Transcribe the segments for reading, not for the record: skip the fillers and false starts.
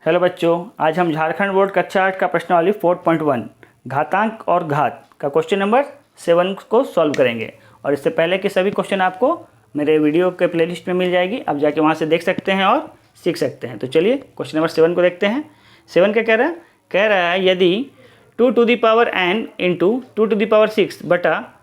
Hello बच्चों, आज हम झारखंड बोर्ड कक्षा 8 का प्रश्नावली 4.1 घातांक और घात का क्वेश्चन नंबर 7 को सॉल्व करेंगे। और इससे पहले के सभी क्वेश्चन आपको मेरे वीडियो के प्लेलिस्ट में मिल जाएगी, आप जाके वहाँ से देख सकते हैं और सीख सकते हैं। तो चलिए क्वेश्चन नंबर 7 को देखते हैं। 7 क्या कह रहा है यदि 2 to the power n into 2 to the power 6 बटा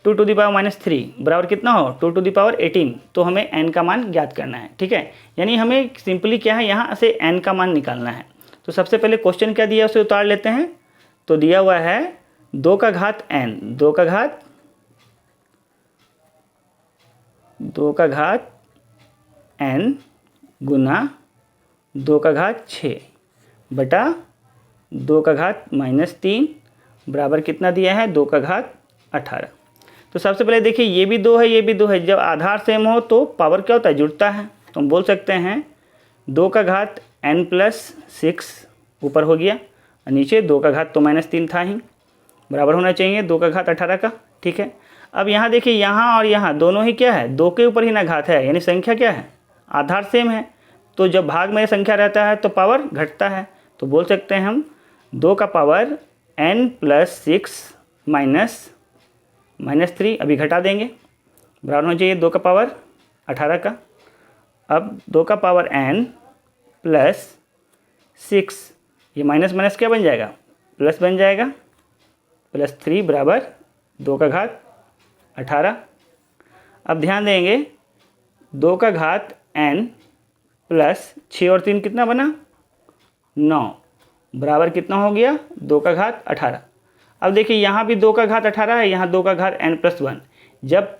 2 to the power -3 बराबर कितना हो 2 to the power 18, तो हमें n का मान ज्ञात करना है। ठीक है, यानी हमें सिंपली क्या है, यहाँ से n का मान निकालना है। तो सबसे पहले क्वेश्चन क्या दिया उसे उतार लेते हैं। तो दिया हुआ है 2 का घात n, 2 का घात n गुना 2 का घात 6 बटा 2 का घात -3 बराबर कितना दिया है 2 का घात 18। तो सबसे पहले देखिए ये भी 2 है, ये भी 2 है। जब आधार सेम हो तो पावर क्या होता है, जुड़ता है। तो हम बोल सकते हैं 2 का घात n+6 ऊपर हो गया और नीचे 2 का घात तो -3 था ही, बराबर होना चाहिए 2 का घात 18 का। ठीक है, अब यहाँ देखिए यहाँ और यहाँ दोनों ही क्या है, 2 के ऊपर ही ना घात है, यानी संख्या क्या है, आधार सेम है। तो जब भाग में संख्या रहता है तो पावर घटता है। तो बोल सकते हैं हम 2 का पावर n+6 -3 अभी घटा देंगे, बराबर होना चाहिए 2 का पावर 18 का। अब 2 का पावर n+6, ये माइनस माइनस क्या बन जाएगा, प्लस बन जाएगा, +3 बराबर 2 का घात 18। अब ध्यान देंगे 2 का घात n+6 और 3 कितना बना 9 बराबर कितना हो गया 2 का घात 18। अब देखिए यहाँ भी 2 का घात 18 है, यहाँ 2 का घात n+1। जब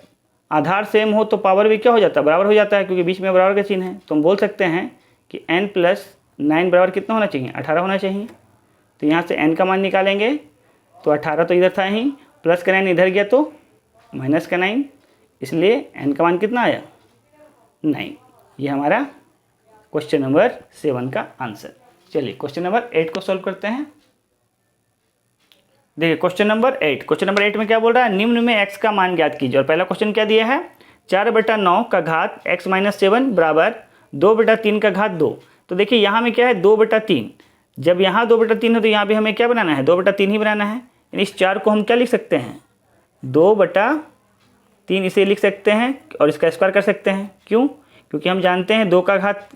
आधार सेम हो तो पावर भी क्या हो जाता है, बराबर हो जाता है, क्योंकि बीच में बराबर का चिन्ह है। तो हम बोल सकते हैं कि n+9 बराबर कितना होना चाहिए 18 होना चाहिए। तो यहाँ से n का मान निकालेंगे तो 18 तो इधर था ही, प्लस का 9 इधर गया तो माइनस का 9, इसलिए n का मान कितना आया 9। ये हमारा क्वेश्चन नंबर 7 का आंसर। चलिए क्वेश्चन नंबर 8 को सॉल्व करते हैं। देखिए क्वेश्चन नंबर 8 में क्या बोल रहा है, निम्न में x का मान ज्ञात कीजिए। और पहला क्वेश्चन क्या दिया है 4/9 का घात x-7 बराबर 2/3 का घात 2। तो देखिए यहाँ में क्या है 2/3, जब यहाँ 2/3 है तो यहाँ भी हमें क्या बनाना है 2/3 ही बनाना है। यानी इस 4 को हम क्या लिख सकते हैं 2/3 इसे लिख सकते हैं और इसका स्क्वायर कर सकते हैं। क्यों, क्योंकि हम जानते हैं 2 का घात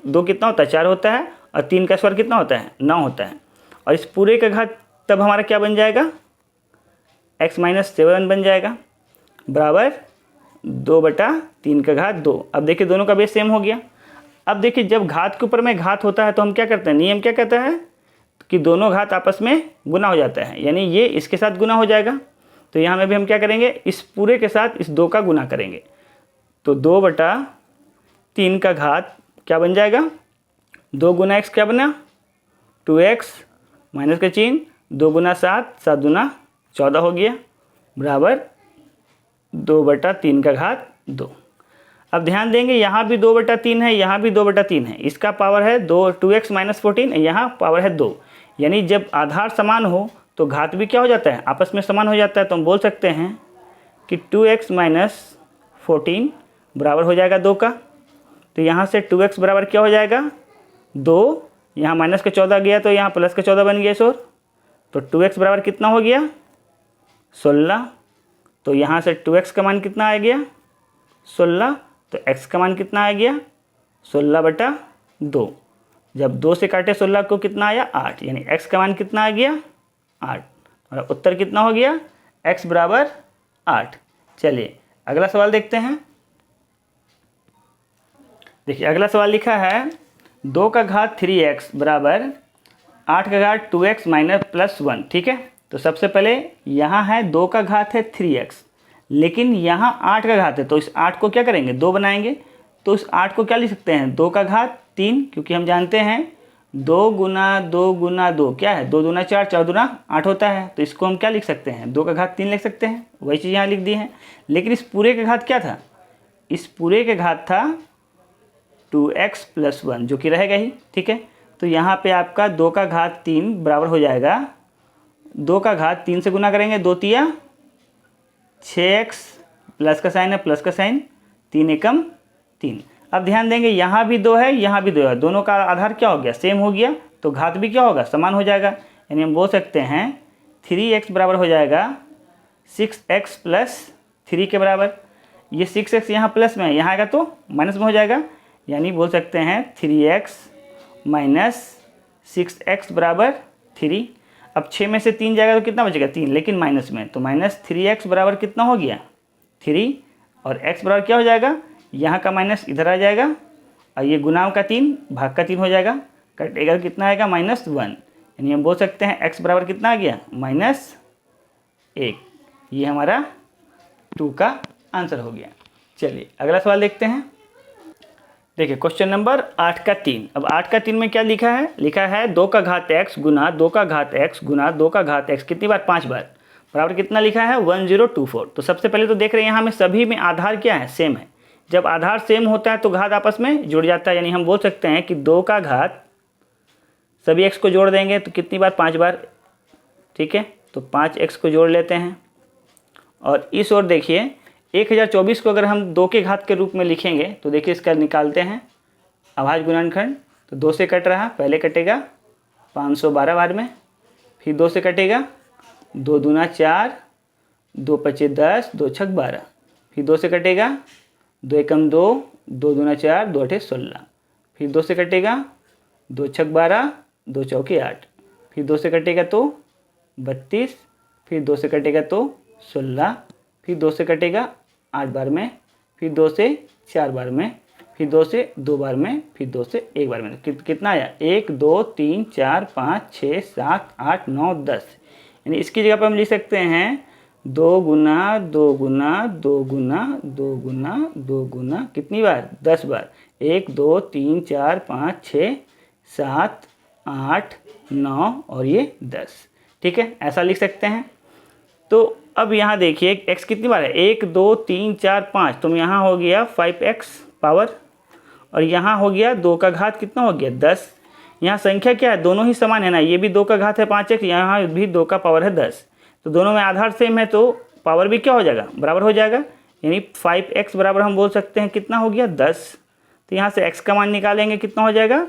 2 कितना होता है 4 होता है और 3 का स्क्वायर कितना होता है 9 होता है। और इस पूरे का घात तब हमारा क्या बन जाएगा x-7 बन जाएगा बराबर 2/3 का घात 2। अब देखिए दोनों का बेस सेम हो गया। अब देखिए जब घात के ऊपर में घात होता है तो हम क्या करते हैं, नियम क्या कहता है कि दोनों घात आपस में गुना हो जाता है, यानी ये इसके साथ गुना हो जाएगा। तो यहाँ में भी हम क्या करेंगे, इस पूरे के साथ इस 2 का गुना करेंगे। तो 2/3 का घात क्या बन जाएगा 2 गुना x क्या बना 2x माइनस का चिन्ह 2 गुना 7, 7 गुना 14 हो गया बराबर 2/3 का घात 2। अब ध्यान देंगे यहाँ भी 2/3 है, यहाँ भी 2/3 है, इसका पावर है 2x - 14, यहाँ पावर है 2। यानी जब आधार समान हो तो घात भी क्या हो जाता है आपस में समान हो जाता है। तो हम बोल सकते हैं कि 2x - 14 बराबर हो जाएगा 2 का। तो यहाँ से 2x बराबर क्या हो जाएगा 2, यहाँ माइनस का 14 गया तो यहाँ प्लस का 14 बन गया इस ओर। तो 2x बराबर कितना हो गया 16। तो यहाँ से 2x का मान कितना आ गया 16, तो x का मान कितना आ गया 16/2। जब 2 से काटे 16 को कितना आया 8, यानी x का मान कितना आ गया 8। और उत्तर कितना हो गया x बराबर 8। चलिए अगला सवाल देखते हैं। देखिए अगला सवाल लिखा है 2 का घात 3x बराबर 8 का घात 2x -+1। ठीक है, तो सबसे पहले यहाँ है 2 का घात है 3x, लेकिन यहाँ 8 का घात है, तो इस 8 को क्या करेंगे 2 बनाएंगे। तो इस 8 को क्या लिख सकते हैं 2 का घात 3, क्योंकि हम जानते हैं 2 गुना 2 गुना 2 क्या है 2 दूना 4, 4 दूना 8 होता है। तो इसको हम क्या लिख सकते हैं 2 का घात 3 लिख सकते हैं, वही चीज़ यहाँ लिख दी है। लेकिन इस पूरे का घात क्या था, इस पूरे का घात था 2x+1 जो कि रहेगा ही। ठीक है, तो यहाँ पे आपका 2 का घात 3 बराबर हो जाएगा 2 का घात 3 से गुना करेंगे 2 तिया 6x, प्लस का साइन है प्लस का साइन, 3 एकम 3। अब ध्यान देंगे यहाँ भी 2 है, यहाँ भी 2 है, दोनों का आधार क्या हो गया, सेम हो गया, तो घात भी क्या होगा, समान हो जाएगा। यानी हम बोल सकते हैं 3x बराबर हो जाएगा 6x प्लस 3 के बराबर। ये 6x यहाँ प्लस में है, यहाँ आएगा तो माइनस में हो जाएगा, यानी बोल सकते हैं 3x माइनस 6x बराबर 3। अब 6 में से 3 जाएगा तो कितना बचेगा, 3, लेकिन माइनस में, तो माइनस 3x बराबर कितना हो गया, 3, और x बराबर क्या हो जाएगा, यहाँ का माइनस इधर आ जाएगा, और ये गुना का 3 भाग का 3 हो जाएगा, कटेगा कितना आएगा, -1। यानी हम बोल सकते हैं x बराबर कितना आ गया, -1। ये हमारा 2 का आंसर हो गया। चलिए अगला सवाल देखते हैं। देखिए क्वेश्चन नंबर 8 का 3। अब 8 का 3 में क्या लिखा है, लिखा है 2 का घात x गुना 2 का घात x गुना 2 का घात x कितनी बार, 5 बार, बराबर कितना लिखा है, 1024। तो सबसे पहले तो देख रहे हैं यहाँ में सभी में आधार क्या है, सेम है। जब आधार सेम होता है तो घात आपस में जुड़ जाता है, यानी हम बोल सकते हैं कि 2 का घात सभी x को जोड़ देंगे तो कितनी बार, 5 बार, ठीक है, तो 5x को जोड़ लेते हैं। और इस ओर देखिए 1024 को अगर हम 2 के घात के रूप में लिखेंगे तो देखिए इसका निकालते हैं अभाज्य गुणनखंड, तो 2 से कट रहा, पहले कटेगा 512 बार में, फिर 2 से कटेगा, 2 दूना 4, 2 पचे 10, 2 छक 12, फिर 2 से कटेगा, 2 एकम 2, 2 दूना 4, 2 अठे 16, फिर 2 से कटेगा, 2 छक 12, 2 चौके 8, फिर 2 से कटेगा तो 32, फिर 2 से कटेगा तो 16, फिर 2 से कटेगा 8 बार में, फिर 2 से 4 बार में, फिर 2 से 2 बार में, फिर 2 से 1 बार में। कितना आया, 1 2 3 4 5 6 7 8 9 10। यानी इसकी जगह पर हम लिख सकते हैं 2 गुना 2 गुना 2 गुना 2 गुना 2 गुना कितनी बार, 10 बार, 1 2 3 4 5 6 7 8 9 और ये 10, ठीक है, ऐसा लिख सकते हैं। तो अब यहाँ देखिए x कितनी बार है, 1 2 3 4 5, तो यहाँ हो गया 5x पावर, और यहाँ हो गया 2 का घात कितना हो गया, 10। यहाँ संख्या क्या है, दोनों ही समान है ना, ये भी 2 का घात है 5x, यहाँ भी 2 का पावर है 10, तो दोनों में आधार सेम है तो पावर भी क्या हो जाएगा, बराबर हो जाएगा। यानी 5x बराबर हम बोल सकते हैं कितना हो गया, 10। तो यहाँ से x का मान निकालेंगे, कितना हो जाएगा,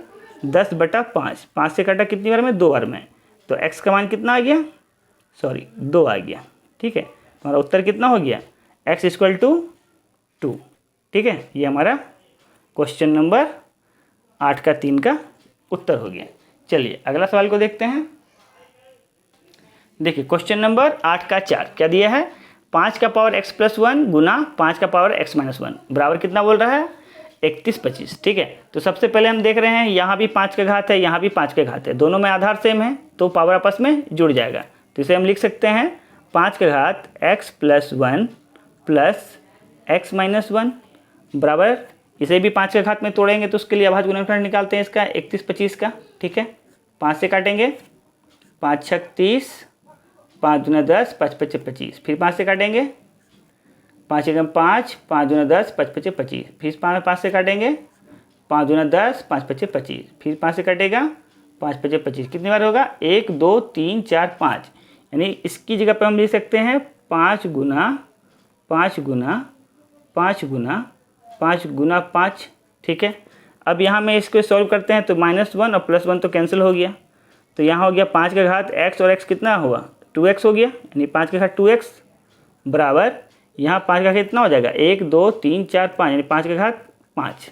10/5, 5 से कटा कितनी बार में, 2 बार में, तो x का मान कितना आ गया, 2 आ गया, ठीक है। हमारा उत्तर कितना हो गया, x = 2, ठीक है। ये हमारा क्वेश्चन नंबर 8 का 3 का उत्तर हो गया। चलिए अगला सवाल को देखते हैं। देखिए क्वेश्चन नंबर 8 का 4 क्या दिया है, 5 का पावर x + 1 गुना 5 का पावर x - 1 बराबर कितना बोल रहा है, 31/25, ठीक है। तो सबसे पहले हम देख रहे हैं यहाँ भी 5 का घात है, यहाँ भी 5 का घात है, दोनों में आधार सेम है तो पावर आपस में जुड़ जाएगा। तो इसे हम लिख सकते हैं 5 का घात x + 1 प्लस x - 1 बराबर, इसे भी 5 के घात में तोड़ेंगे तो उसके लिए अभाज्य गुणनखंड निकालते हैं इसका 31/25 का, ठीक है। 5 से काटेंगे, 5 छक 30, 5 दूना 10, 5 पचे 25, फिर 5 से काटेंगे, 5 एकम 5, 5 दूना 10, 5 पचे 25, फिर 5 से काटेंगे, 5 दूना 10, 5 पचे 25, फिर 5 से कटेगा, 5 पचे 25, कितनी बार होगा, 1 2 3 4 5। यानी इसकी जगह पर हम लिख सकते हैं 5 गुना 5 गुना 5 गुना 5 गुना 5, ठीक है। अब यहाँ में इसको सॉल्व करते हैं तो -1 और +1 तो कैंसिल हो गया, तो यहाँ हो गया 5 का घात x और x कितना हुआ, 2x हो गया, यानी 5 का घात 2x बराबर यहाँ 5 का घात कितना हो जाएगा, 1 2 3 4 5, यानी 5 का घात 5।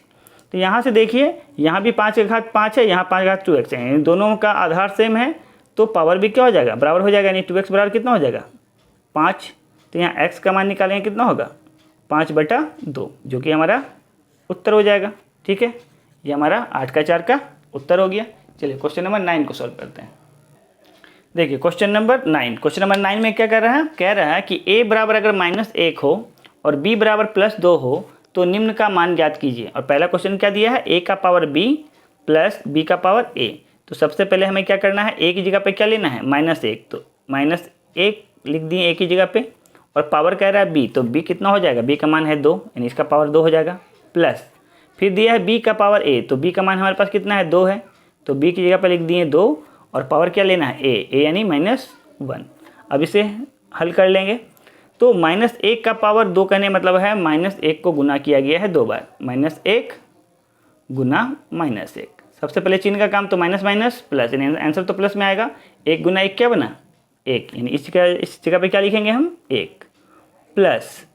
तो यहाँ से देखिए यहाँ भी 5 का घात 5 है, यहाँ 5 का घात 2x है, यानी दोनों का आधार सेम है तो पावर भी क्या हो जाएगा, बराबर हो जाएगा, यानी 2x बराबर कितना हो जाएगा, 5। तो यहाँ x का मान निकालेंगे, कितना होगा, 5/2, जो कि हमारा उत्तर हो जाएगा, ठीक है। ये हमारा 8 का 4 का उत्तर हो गया। चलिए क्वेश्चन नंबर 9 को सॉल्व करते हैं। देखिए क्वेश्चन नंबर 9 में क्या कर रहा है, कह रहा है कि a बराबर अगर -1 हो और b बराबर +2 हो तो निम्न का मान ज्ञात कीजिए। और पहला क्वेश्चन क्या दिया है, a का पावर b प्लस b का पावर a। तो सबसे पहले हमें क्या करना है, a की जगह पे क्या लेना है, -1, तो -1 लिख दिए a की जगह पे, और पावर कह रहा है b, तो b कितना हो जाएगा, b का मान है 2, यानी इसका पावर 2 हो जाएगा, प्लस फिर दिया है b का पावर a, तो b का मान हमारे पास कितना है, 2 है, तो b की जगह पर लिख दिए 2, और पावर क्या लेना है, a यानी -1। अब इसे हल कर लेंगे तो -1 का पावर 2 कहने मतलब है -1 को गुना किया गया है 2 बार, -1 गुना -1। सबसे पहले चिन्ह का काम तो माइनस माइनस प्लस, यानी आंसर तो प्लस में आएगा। 1 गुना 1 क्या बना 1, यानी इस जगह पे क्या लिखेंगे हम 1 प्लस।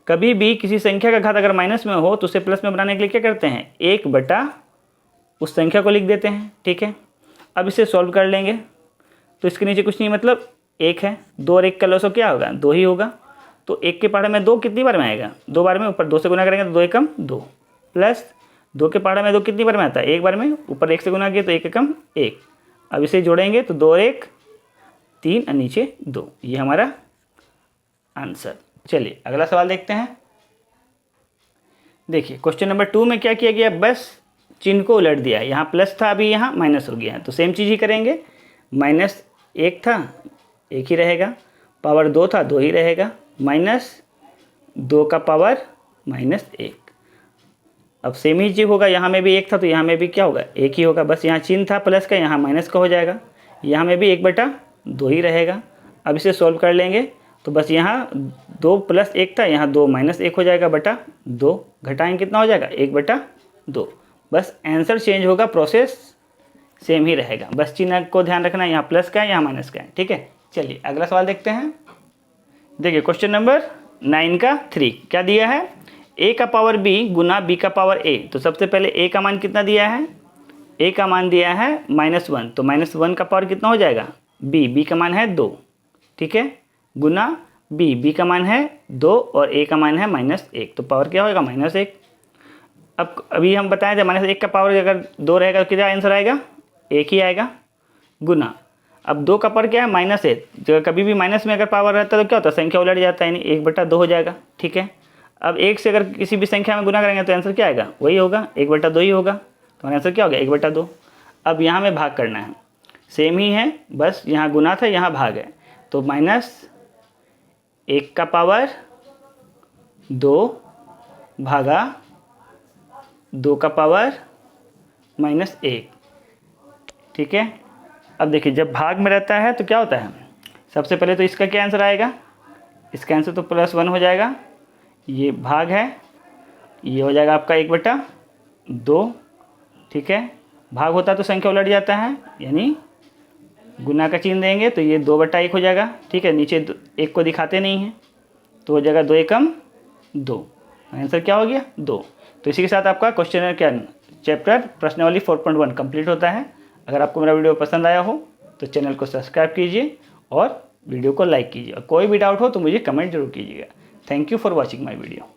कभी भी किसी संख्या का घात अगर माइनस में हो तो उसे प्लस में बनाने के लिए क्या करते हैं 1 बटा उस संख्या को लिख देते हैं, ठीक है। अब इसे सॉल्व कर लेंगे तो इसके नीचे कुछ नहीं मतलब 1 है, 2 और 1 का लॉस क्या होगा 2 ही होगा। तो 1 के पहाड़े में 2 कितनी बार में आएगा 2 बार में, ऊपर 2 से गुना करेंगे तो 2 एकम 2 प्लस 2 के पहाड़े में 2 कितनी बार में आता है 1 बार में, ऊपर 1 से गुना किया तो 1 एकम 1। अब इसे जोड़ेंगे तो 2 और 1 3 और नीचे 2, ये हमारा आंसर। चलिए अगला सवाल देखते हैं। देखिए क्वेश्चन नंबर 2 में क्या किया गया, बस चिन्ह को उलट दिया। यहाँ प्लस था, अभी यहाँ माइनस हो गया है, तो सेम चीज़ ही करेंगे। -1 था 1 ही रहेगा, पावर 2 था 2 ही रहेगा, -2 का पावर -1। अब सेम ही चीज़ होगा, यहाँ में भी 1 था तो यहाँ में भी क्या होगा 1 ही होगा, बस यहाँ चिन्ह था प्लस का, यहाँ माइनस का हो जाएगा। यहाँ में भी 1 बटा 2 ही रहेगा। अब इसे सॉल्व कर लेंगे तो बस यहाँ 2 + 1 था, यहाँ 2 - 1 हो जाएगा बटा 2, घटाएंगे कितना हो जाएगा 1 बटा 2। बस आंसर चेंज होगा, प्रोसेस सेम ही रहेगा, बस चिन्ह को ध्यान रखना है, यहाँ प्लस का है यहाँ माइनस का है, ठीक है। चलिए अगला सवाल देखते हैं। देखिए क्वेश्चन नंबर 9 का 3 क्या दिया है, a का पावर b गुना b का पावर a। तो सबसे पहले a का मान कितना दिया है, a का मान दिया है -1, तो -1 का पावर कितना हो जाएगा b का मान है 2, ठीक है, गुना b का मान है 2 और a का मान है -1, तो पावर क्या होगा -1। अब अभी हम बताएं थे -1 का पावर अगर 2 रहेगा तो कितना आंसर आएगा 1 ही आएगा, गुना अब 2 का पावर क्या है -1, जगह कभी भी माइनस में अगर पावर रहता है तो क्या होता है संख्या उलट जाता है, यानी 1 बटा 2 हो जाएगा, ठीक है। अब 1 से अगर किसी भी संख्या में गुना करेंगे तो आंसर क्या आएगा वही होगा 1 बटा 2 ही होगा, तो आंसर क्या होगा 1 बटा 2। अब यहाँ में भाग करना है, सेम ही है, बस यहाँ गुना था यहाँ भाग है, तो -1 का पावर 2 भागा 2 का पावर -1, ठीक है। अब देखिए जब भाग में रहता है तो क्या होता है, सबसे पहले तो इसका क्या आंसर आएगा, इसका आंसर तो +1 हो जाएगा, ये भाग है, ये हो जाएगा आपका 1 बटा 2, ठीक है। भाग होता तो संख्या उलट जाता है, यानी गुना का चिन्ह देंगे तो ये 2 बटा 1 हो जाएगा, ठीक है। नीचे 1 को दिखाते नहीं हैं तो हो जाएगा 2 एकम 2, आंसर क्या हो गया 2। तो इसी के साथ आपका क्वेश्चन क्या चैप्टर प्रश्नावली 4.1 कंप्लीट होता है। अगर आपको मेरा वीडियो पसंद आया हो तो चैनल को सब्सक्राइब कीजिए और वीडियो को लाइक कीजिए, और कोई भी डाउट हो तो मुझे कमेंट जरूर कीजिएगा। Thank you for watching my video.